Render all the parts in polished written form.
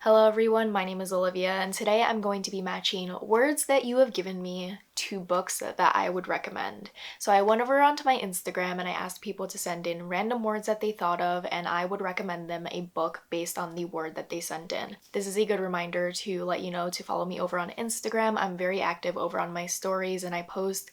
Hello everyone, my name is Olivia, and today I'm going to be matching words that you have given me to books that I would recommend. So I went over onto my Instagram and I asked people to send in random words that they thought of, and I would recommend them a book based on the word that they sent in. This is a good reminder to let you know to follow me over on Instagram. I'm very active over on my stories and I post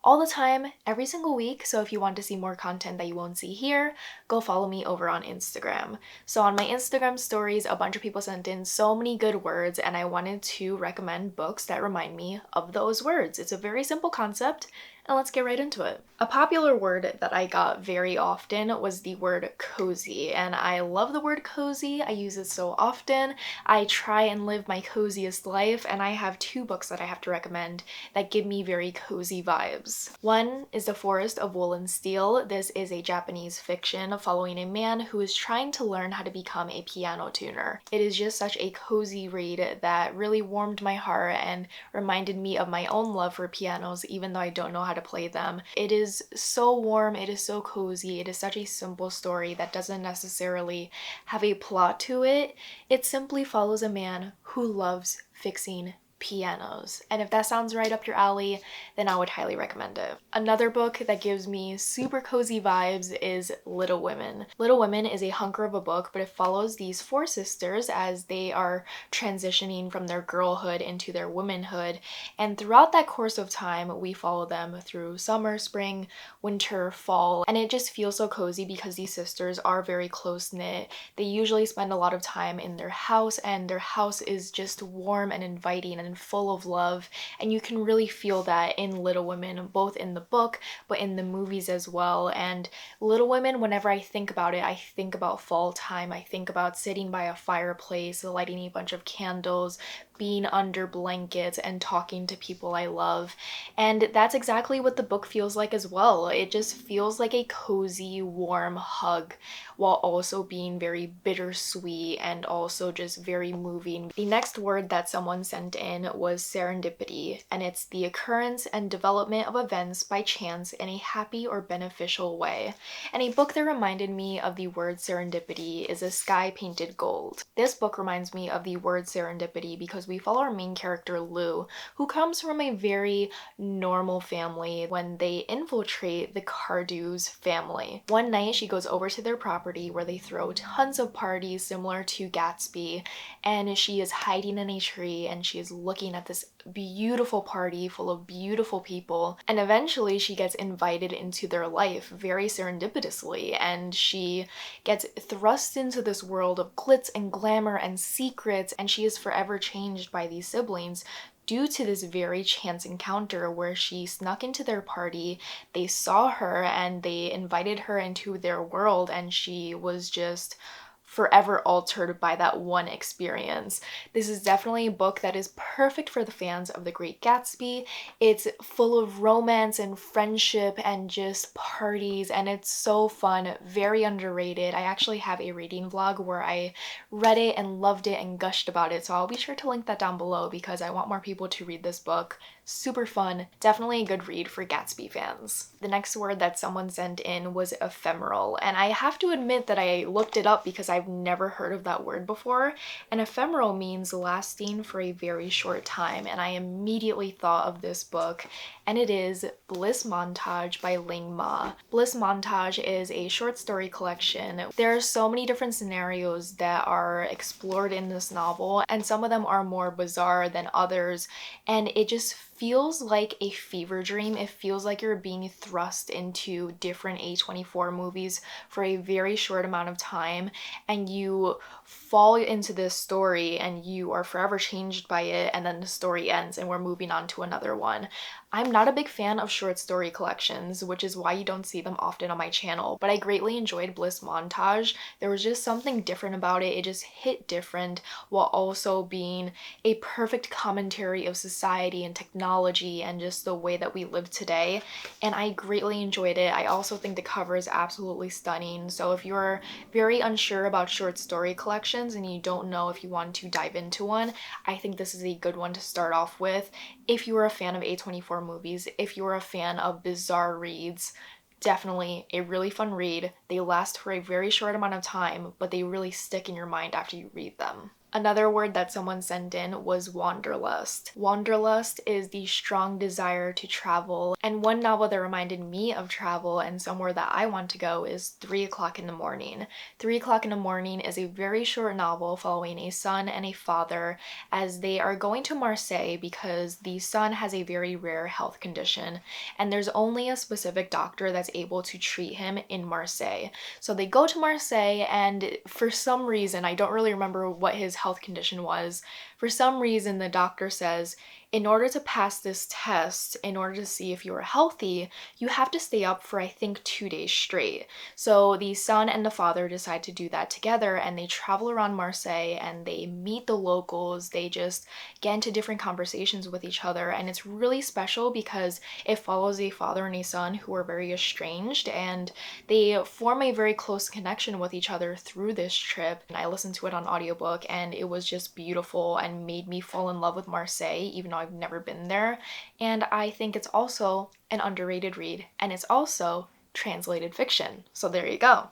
all the time, every single week, so if you want to see more content that you won't see here, go follow me over on Instagram. So on my Instagram stories, a bunch of people sent in so many good words, and I wanted to recommend books that remind me of those words. It's a very simple concept, and let's get right into it. A popular word that I got very often was the word cozy, and I love the word cozy. I use it so often. I try and live my coziest life, and I have two books that I have to recommend that give me very cozy vibes. One is The Forest of Wool and Steel. This is a Japanese fiction following a man who is trying to learn how to become a piano tuner. It is just such a cozy read that really warmed my heart and reminded me of my own love for pianos, even though I don't know how to play them. It is so warm, it is so cozy, it is such a simple story that doesn't necessarily have a plot to it. It simply follows a man who loves fixing pianos. And if that sounds right up your alley, then I would highly recommend it. Another book that gives me super cozy vibes is Little Women. Little Women is a hunker of a book, but it follows these four sisters as they are transitioning from their girlhood into their womanhood. And throughout that course of time, we follow them through summer, spring, winter, fall, and it just feels so cozy because these sisters are very close-knit. They usually spend a lot of time in their house, and their house is just warm and inviting and full of love, and you can really feel that in Little Women, both in the book but in the movies as well. And Little Women, whenever I think about it, I think about fall time. I think about sitting by a fireplace, lighting a bunch of candles, being under blankets and talking to people I love. And that's exactly what the book feels like as well. It just feels like a cozy, warm hug while also being very bittersweet and also just very moving. The next word that someone sent in was serendipity, and it's the occurrence and development of events by chance in a happy or beneficial way. And a book that reminded me of the word serendipity is A Sky Painted Gold. This book reminds me of the word serendipity because we follow our main character Lou, who comes from a very normal family when they infiltrate the Cardew's family. One night she goes over to their property where they throw tons of parties similar to Gatsby, and she is hiding in a tree and she is looking at this beautiful party full of beautiful people, and eventually she gets invited into their life very serendipitously, and she gets thrust into this world of glitz and glamour and secrets, and she is forever changed by these siblings due to this very chance encounter where she snuck into their party, they saw her and they invited her into their world, and she was just forever altered by that one experience. This is definitely a book that is perfect for the fans of The Great Gatsby. It's full of romance and friendship and just parties, and it's so fun, very underrated. I actually have a reading vlog where I read it and loved it and gushed about it, so I'll be sure to link that down below because I want more people to read this book. Super fun, definitely a good read for Gatsby fans. The next word that someone sent in was ephemeral, and I have to admit that I looked it up because I've never heard of that word before, and ephemeral means lasting for a very short time, and I immediately thought of this book, and it is Bliss Montage by Ling Ma. Bliss Montage is a short story collection. There are so many different scenarios that are explored in this novel, and some of them are more bizarre than others, and it just feels like a fever dream. It feels like you're being thrust into different A24 movies for a very short amount of time, and you fall into this story and you are forever changed by it, and then the story ends and we're moving on to another one. I'm not a big fan of short story collections, which is why you don't see them often on my channel, but I greatly enjoyed Bliss Montage. There was just something different about it. It just hit different while also being a perfect commentary of society and technology and just the way that we live today, and I greatly enjoyed it. I also think the cover is absolutely stunning, so if you're very unsure about short story collections and you don't know if you want to dive into one, I think this is a good one to start off with. If you are a fan of A24 movies, if you're a fan of bizarre reads, definitely a really fun read. They last for a very short amount of time, but they really stick in your mind after you read them. Another word that someone sent in was wanderlust. Wanderlust is the strong desire to travel, and one novel that reminded me of travel and somewhere that I want to go is 3 o'clock in the morning. 3 o'clock in the morning is a very short novel following a son and a father as they are going to Marseille because the son has a very rare health condition and there's only a specific doctor that's able to treat him in Marseille. So they go to Marseille, and for some reason, I don't really remember what his health condition was, for some reason the doctor says, in order to pass this test, in order to see if you are healthy, you have to stay up for I think 2 days straight. So the son and the father decide to do that together, and they travel around Marseille and they meet the locals. They just get into different conversations with each other, and it's really special because it follows a father and a son who are very estranged, and they form a very close connection with each other through this trip. And I listened to it on audiobook, and it was just beautiful and made me fall in love with Marseille, even though I've never been there. And I think it's also an underrated read, and it's also translated fiction. So there you go.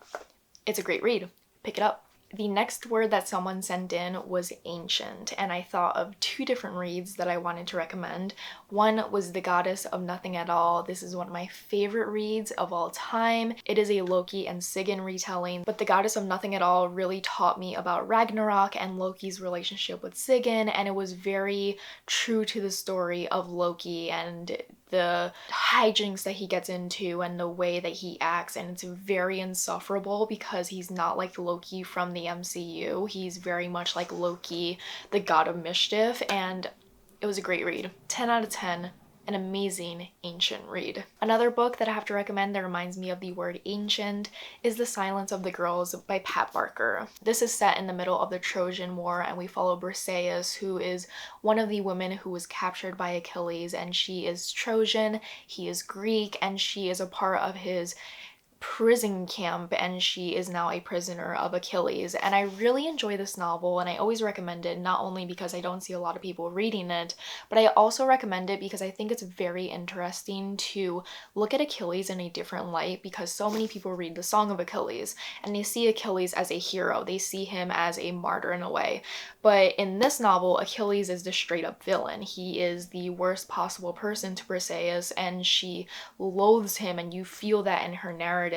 It's a great read. Pick it up. The next word that someone sent in was ancient, and I thought of two different reads that I wanted to recommend. One was The Goddess of Nothing at All. This is one of my favorite reads of all time. It is a Loki and Sigyn retelling, but The Goddess of Nothing at All really taught me about Ragnarok and Loki's relationship with Sigyn, and it was very true to the story of Loki and the hijinks that he gets into and the way that he acts, and it's very insufferable because he's not like Loki from the MCU. He's very much like Loki, the god of mischief, and it was a great read. 10 out of 10. An amazing ancient read. Another book that I have to recommend that reminds me of the word ancient is The Silence of the Girls by Pat Barker. This is set in the middle of the Trojan War, and we follow Briseis, who is one of the women who was captured by Achilles, and she is Trojan, he is Greek, and she is a part of his prison camp, and she is now a prisoner of Achilles. And I really enjoy this novel, and I always recommend it, not only because I don't see a lot of people reading it, but I also recommend it because I think it's very interesting to look at Achilles in a different light, because so many people read the Song of Achilles and they see Achilles as a hero, they see him as a martyr in a way. But in this novel, Achilles is the straight up villain. He is the worst possible person to Briseis, and she loathes him, and you feel that in her narrative.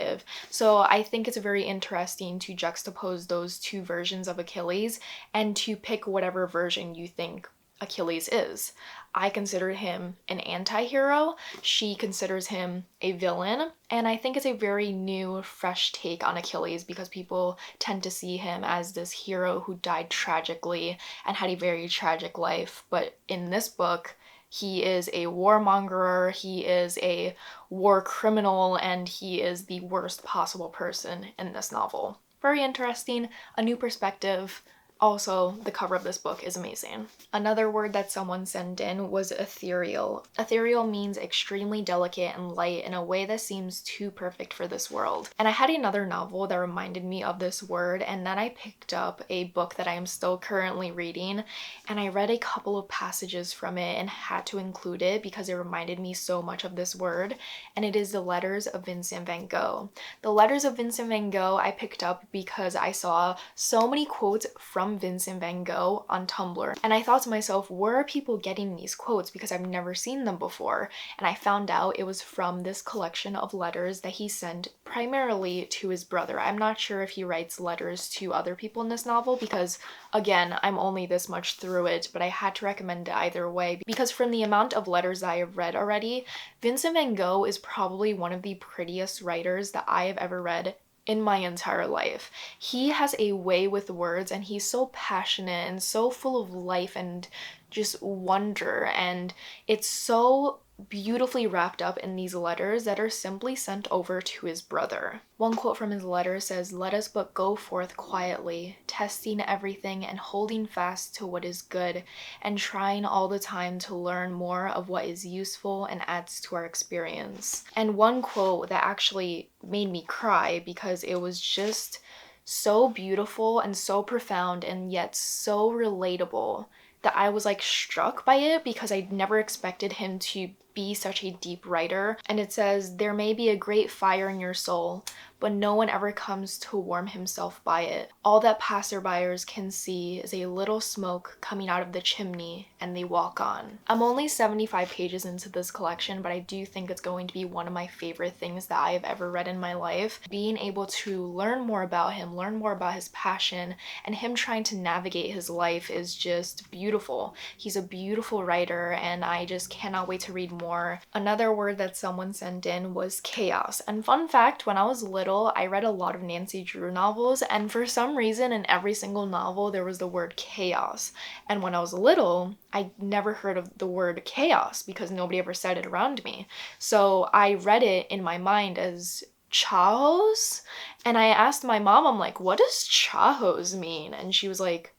So I think it's very interesting to juxtapose those two versions of Achilles and to pick whatever version you think Achilles is. I consider him an anti-hero. She considers him a villain. And I think it's a very new, fresh take on Achilles because people tend to see him as this hero who died tragically and had a very tragic life. But in this book, he is a warmonger, he is a war criminal, and he is the worst possible person in this novel. Very interesting, a new perspective. Also, the cover of this book is amazing. Another word that someone sent in was ethereal. Ethereal means extremely delicate and light in a way that seems too perfect for this world. And I had another novel that reminded me of this word, and then I picked up a book that I am still currently reading, and I read a couple of passages from it and had to include it because it reminded me so much of this word, and it is The Letters of Vincent van Gogh. The Letters of Vincent van Gogh I picked up because I saw so many quotes from Vincent van Gogh on Tumblr, and I thought to myself, where are people getting these quotes, because I've never seen them before? And I found out it was from this collection of letters that he sent primarily to his brother. I'm not sure if he writes letters to other people in this novel because, again, I'm only this much through it, but I had to recommend it either way because from the amount of letters I have read already, Vincent van Gogh is probably one of the prettiest writers that I have ever read in my entire life. He has a way with words, and he's so passionate and so full of life and just wonder, and it's so beautifully wrapped up in these letters that are simply sent over to his brother. One quote from his letter says, "Let us but go forth quietly, testing everything and holding fast to what is good, and trying all the time to learn more of what is useful and adds to our experience." And one quote that actually made me cry because it was just so beautiful and so profound and yet so relatable that I was like struck by it because I'd never expected him to be such a deep writer. And it says, there may be a great fire in your soul, but no one ever comes to warm himself by it. All that passerbyers can see is a little smoke coming out of the chimney, and they walk on. I'm only 75 pages into this collection, but I do think it's going to be one of my favorite things that I have ever read in my life. Being able to learn more about him, learn more about his passion, and him trying to navigate his life is just beautiful. He's a beautiful writer, and I just cannot wait to read more. Another word that someone sent in was chaos. And fun fact, when I was little, I read a lot of Nancy Drew novels, and for some reason in every single novel there was the word chaos. And when I was little, I never heard of the word chaos because nobody ever said it around me. So I read it in my mind as chaos, and I asked my mom, I'm like, what does chaos mean? And she was like,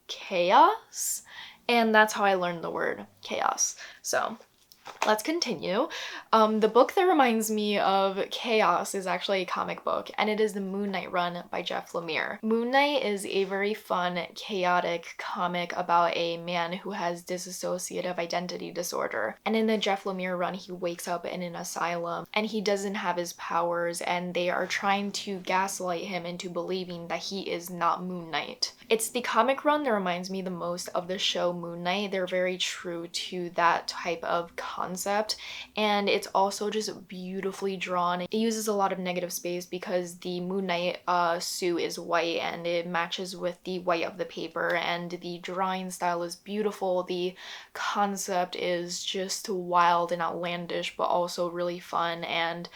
chaos? And that's how I learned the word chaos. So let's continue. The book that reminds me of chaos is actually a comic book, and it is the Moon Knight run by Jeff Lemire. Moon Knight is a very fun, chaotic comic about a man who has dissociative identity disorder. And in the Jeff Lemire run, he wakes up in an asylum, and he doesn't have his powers, and they are trying to gaslight him into believing that he is not Moon Knight. It's the comic run that reminds me the most of the show Moon Knight. They're very true to that type of concept, and it's also just beautifully drawn. It uses a lot of negative space because the Moon Knight suit is white and it matches with the white of the paper, and the drawing style is beautiful. The concept is just wild and outlandish, but also really fun, and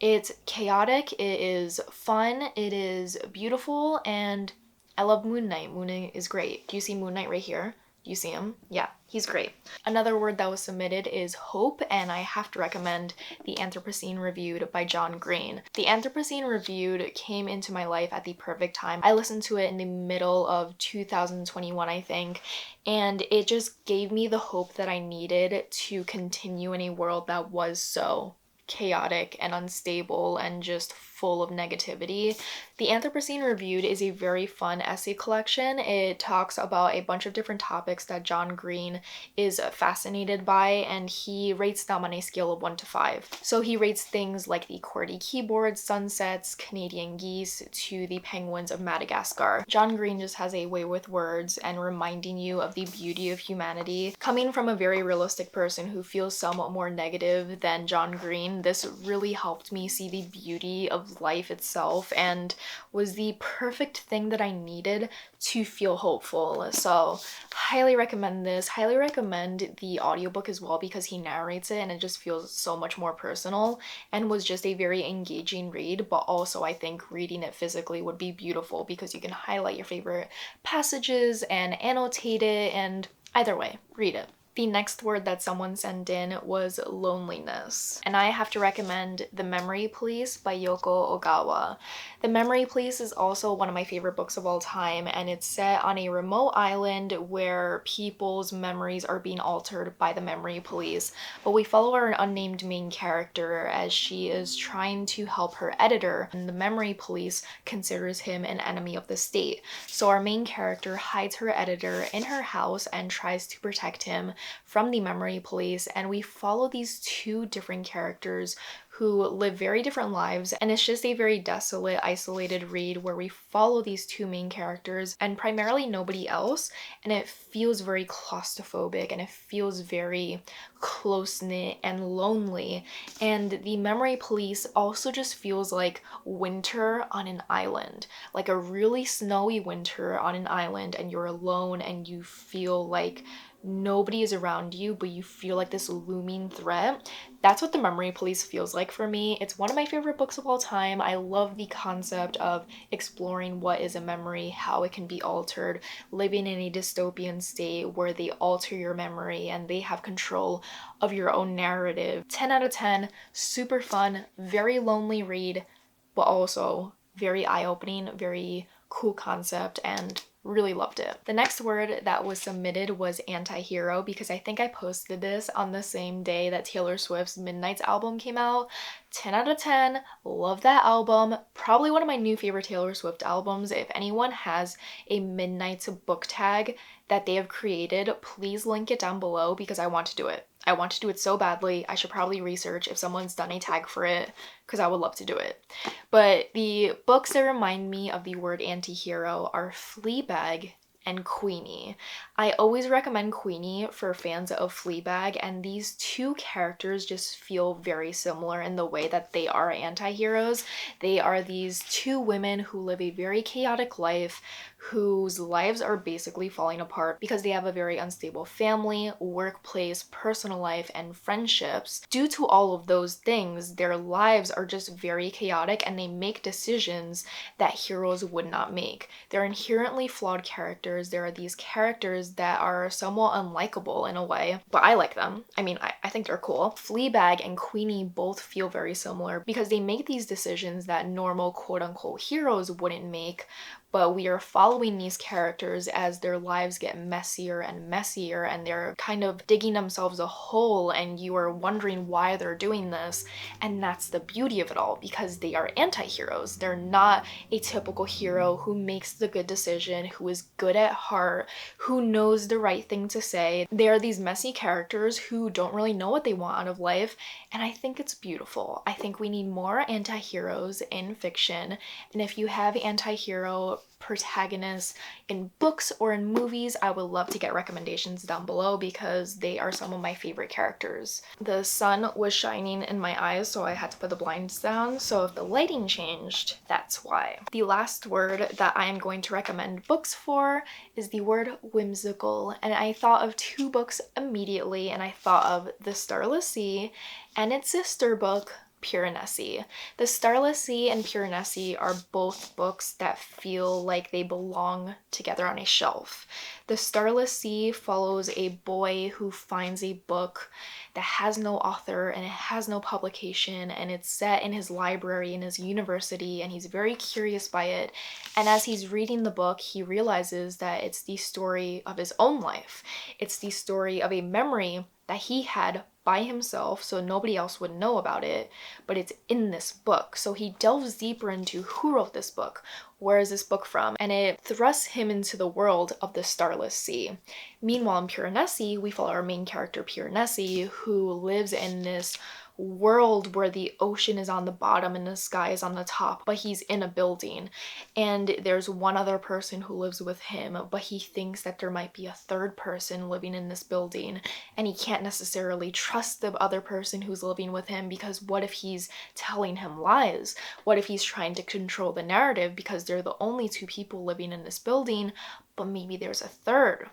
it's chaotic, it is fun, it is beautiful, and I love Moon Knight. Moon Knight is great. Do you see Moon Knight right here? Do you see him? Yeah, he's great. Another word that was submitted is hope, and I have to recommend The Anthropocene Reviewed by John Green. The Anthropocene Reviewed came into my life at the perfect time. I listened to it in the middle of 2021, I think, and it just gave me the hope that I needed to continue in a world that was so chaotic and unstable and just full of negativity. The Anthropocene Reviewed is a very fun essay collection. It talks about a bunch of different topics that John Green is fascinated by, and he rates them on a scale of 1 to 5. So he rates things like the QWERTY keyboard, sunsets, Canadian geese, to the penguins of Madagascar. John Green just has a way with words and reminding you of the beauty of humanity. Coming from a very realistic person who feels somewhat more negative than John Green, this really helped me see the beauty of life itself and was the perfect thing that I needed to feel hopeful. So highly recommend this. Highly recommend the audiobook as well because he narrates it and it just feels so much more personal and was just a very engaging read. But also I think reading it physically would be beautiful because you can highlight your favorite passages and annotate it, and either way, read it. The next word that someone sent in was loneliness, and I have to recommend The Memory Police by Yoko Ogawa. The Memory Police is also one of my favorite books of all time, and it's set on a remote island where people's memories are being altered by the memory police. But we follow our unnamed main character as she is trying to help her editor, and the memory police considers him an enemy of the state. So our main character hides her editor in her house and tries to protect him from the memory police, and we follow these two different characters who live very different lives, and it's just a very desolate, isolated read where we follow these two main characters and primarily nobody else, and it feels very claustrophobic and it feels very close-knit and lonely. And the memory police also just feels like winter on an island, like a really snowy winter on an island, and you're alone and you feel like nobody is around you, but you feel like this looming threat. That's what The Memory Police feels like for me. It's one of my favorite books of all time. I love the concept of exploring what is a memory, how it can be altered, living in a dystopian state where they alter your memory and they have control of your own narrative. 10 out of 10, super fun, very lonely read, but also very eye-opening, very cool concept, and really loved it. The next word that was submitted was anti-hero because I think I posted this on the same day that Taylor Swift's Midnight's album came out. 10 out of 10, love that album. Probably one of my new favorite Taylor Swift albums. If anyone has a Midnight's book tag that they have created, please link it down below because I want to do it. I want to do it so badly. I should probably research if someone's done a tag for it because I would love to do it. But the books that remind me of the word anti-hero are Fleabag and Queenie. I always recommend Queenie for fans of Fleabag, and these two characters just feel very similar in the way that they are anti-heroes. They are these two women who live a very chaotic life, whose lives are basically falling apart because they have a very unstable family, workplace, personal life, and friendships. Due to all of those things, their lives are just very chaotic and they make decisions that heroes would not make. They're inherently flawed characters. There are these characters that are somewhat unlikable in a way, but I like them. I mean, I think they're cool. Fleabag and Queenie both feel very similar because they make these decisions that normal quote-unquote heroes wouldn't make, but we are following these characters as their lives get messier and messier and they're kind of digging themselves a hole and you are wondering why they're doing this. And that's the beauty of it all because they are anti-heroes. They're not a typical hero who makes the good decision, who is good at heart, who knows the right thing to say. They are these messy characters who don't really know what they want out of life, and I think it's beautiful. I think we need more anti-heroes in fiction, and if you have anti-hero protagonists in books or in movies, I would love to get recommendations down below because they are some of my favorite characters. The sun was shining in my eyes, so I had to put the blinds down, so if the lighting changed, that's why. The last word that I am going to recommend books for is the word whimsical, and I thought of two books immediately, and I thought of The Starless Sea and its sister book, Piranesi. The Starless Sea and Piranesi are both books that feel like they belong together on a shelf. The Starless Sea follows a boy who finds a book that has no author and it has no publication, and it's set in his library in his university, and he's very curious by it. And as he's reading the book, he realizes that it's the story of his own life. It's the story of a memory that he had by himself, so nobody else would know about it, but it's in this book. So he delves deeper into who wrote this book, where is this book from, and it thrusts him into the world of the Starless Sea. Meanwhile, in Piranesi, we follow our main character, Piranesi, who lives in this world where the ocean is on the bottom and the sky is on the top, but he's in a building and there's one other person who lives with him, but he thinks that there might be a third person living in this building, and he can't necessarily trust the other person who's living with him because what if he's telling him lies? What if he's trying to control the narrative because they're the only two people living in this building, but maybe there's a third?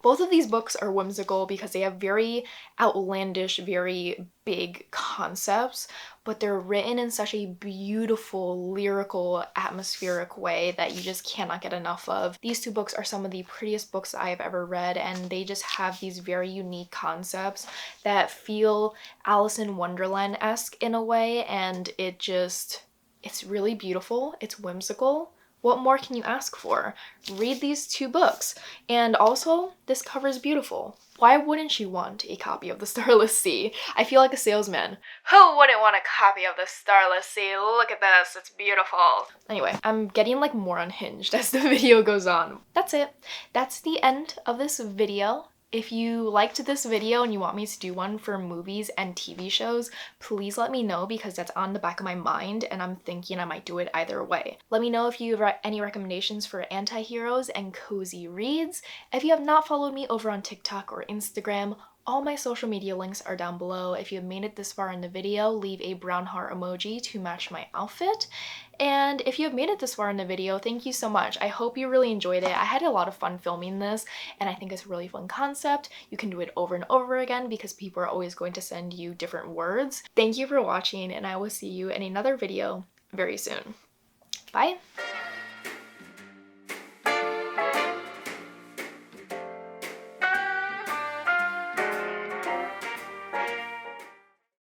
Both of these books are whimsical because they have very outlandish, very big concepts, but they're written in such a beautiful, lyrical, atmospheric way that you just cannot get enough of. These two books are some of the prettiest books I have ever read, and they just have these very unique concepts that feel Alice in Wonderland-esque in a way, and it's really beautiful, it's whimsical. What more can you ask for? Read these two books. And also, this cover is beautiful. Why wouldn't you want a copy of The Starless Sea? I feel like a salesman. Who wouldn't want a copy of The Starless Sea? Look at this, it's beautiful. Anyway, I'm getting like more unhinged as the video goes on. That's it. That's the end of this video. If you liked this video and you want me to do one for movies and TV shows, please let me know because that's on the back of my mind and I'm thinking I might do it either way. Let me know if you have any recommendations for anti-heroes and cozy reads. If you have not followed me over on TikTok or Instagram, all my social media links are down below. If you have made it this far in the video, leave a brown heart emoji to match my outfit. And if you have made it this far in the video, thank you so much. I hope you really enjoyed it. I had a lot of fun filming this, and I think it's a really fun concept. You can do it over and over again because people are always going to send you different words. Thank you for watching, and I will see you in another video very soon. Bye!